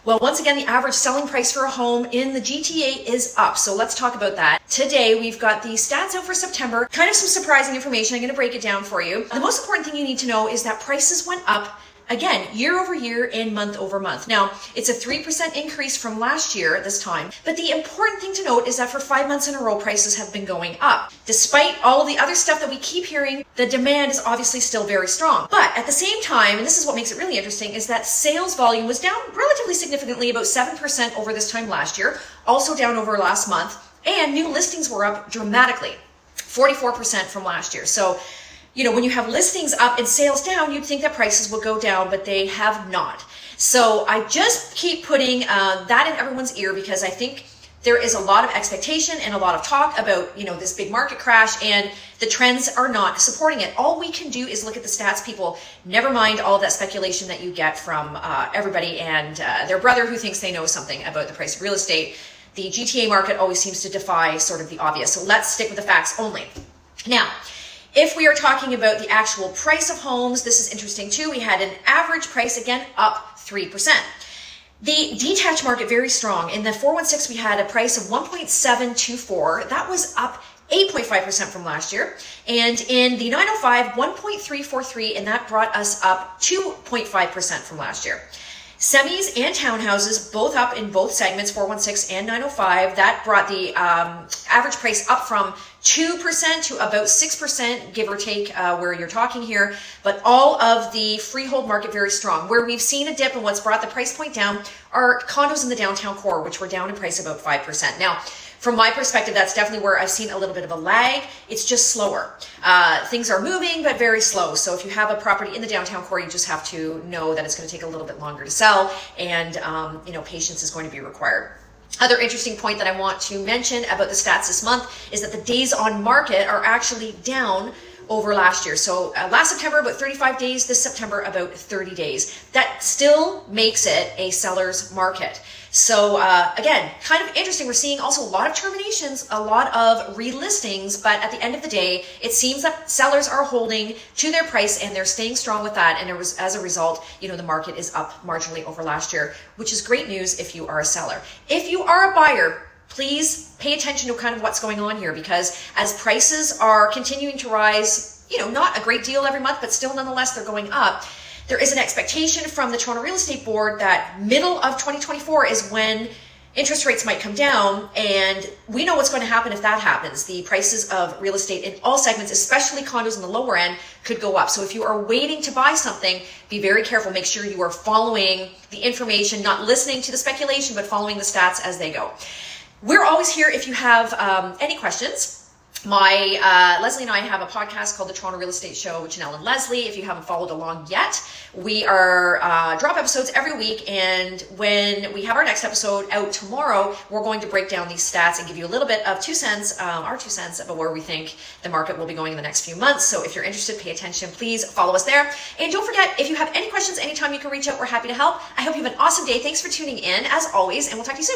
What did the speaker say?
Well, once again, the average selling price for a home in the GTA is up. So let's talk about that. Today, we've got the stats out for September. Kind of some surprising information. I'm going to break it down for you. The most important thing you need to know is that prices went up again, year over year and month over month. Now, it's a 3% increase from last year at this time, but the important thing to note is that for 5 months in a row, prices have been going up. Despite all of the other stuff that we keep hearing, the demand is obviously still very strong. But at the same time, and this is what makes it really interesting, is that sales volume was down relatively significantly, about 7% over this time last year, also down over last month, and new listings were up dramatically, 44% from last year. So, you know, when you have listings up and sales down, you'd think that prices will go down, but they have not. So I just keep putting that in everyone's ear because I think there is a lot of expectation and a lot of talk about, you know, this big market crash, and the trends are not supporting it. All we can do is look at the stats, people. Never mind all of that speculation that you get from everybody and their brother who thinks they know something about the price of real estate. The GTA market always seems to defy sort of the obvious. So let's stick with the facts only. Now, if we are talking about the actual price of homes, this is interesting too. We had an average price, again, up 3%. The detached market, very strong. In the 416, we had a price of 1.724. That was up 8.5% from last year. And in the 905, 1.343, and that brought us up 2.5% from last year. Semis and townhouses, both up in both segments, 416 and 905. That brought the average price up from 2% to about 6%, give or take, where you're talking here. But all of the freehold market very strong. Where we've seen a dip and what's brought the price point down are condos in the downtown core, which were down in price about 5%. Now, from my perspective, that's definitely where I've seen a little bit of a lag. It's just slower. Things are moving, but very slow. So if you have a property in the downtown core, you just have to know that it's going to take a little bit longer to sell, and you know, patience is going to be required. Other interesting point that I want to mention about the stats this month is that the days on market are actually down over last year. So last September, about 35 days, this September, about 30 days. That still makes it a seller's market. So again, kind of interesting. We're seeing also a lot of terminations, a lot of relistings, but at the end of the day, it seems that sellers are holding to their price and they're staying strong with that. And as a result, you know, the market is up marginally over last year, which is great news if you are a seller. If you are a buyer, please pay attention to kind of what's going on here, because as prices are continuing to rise, you know, not a great deal every month, but still nonetheless, they're going up. There is an expectation from the Toronto Real Estate Board that middle of 2024 is when interest rates might come down, and we know what's going to happen if that happens. The prices of real estate in all segments, especially condos in the lower end, could go up. So if you are waiting to buy something, be very careful. Make sure you are following the information, not listening to the speculation, but following the stats as they go. We're always here if you have any questions. Leslie and I have a podcast called the Toronto Real Estate Show with Jenelle and Leslie. If you haven't followed along yet, we are drop episodes every week, and when we have our next episode out tomorrow, we're going to break down these stats and give you a little bit of our 2 cents about where we think the market will be going in the next few months. So if you're interested, pay attention. Please follow us there. And don't forget, if you have any questions anytime, you can reach out. We're happy to help. I hope you have an awesome day. Thanks for tuning in, as always, and we'll talk to you soon.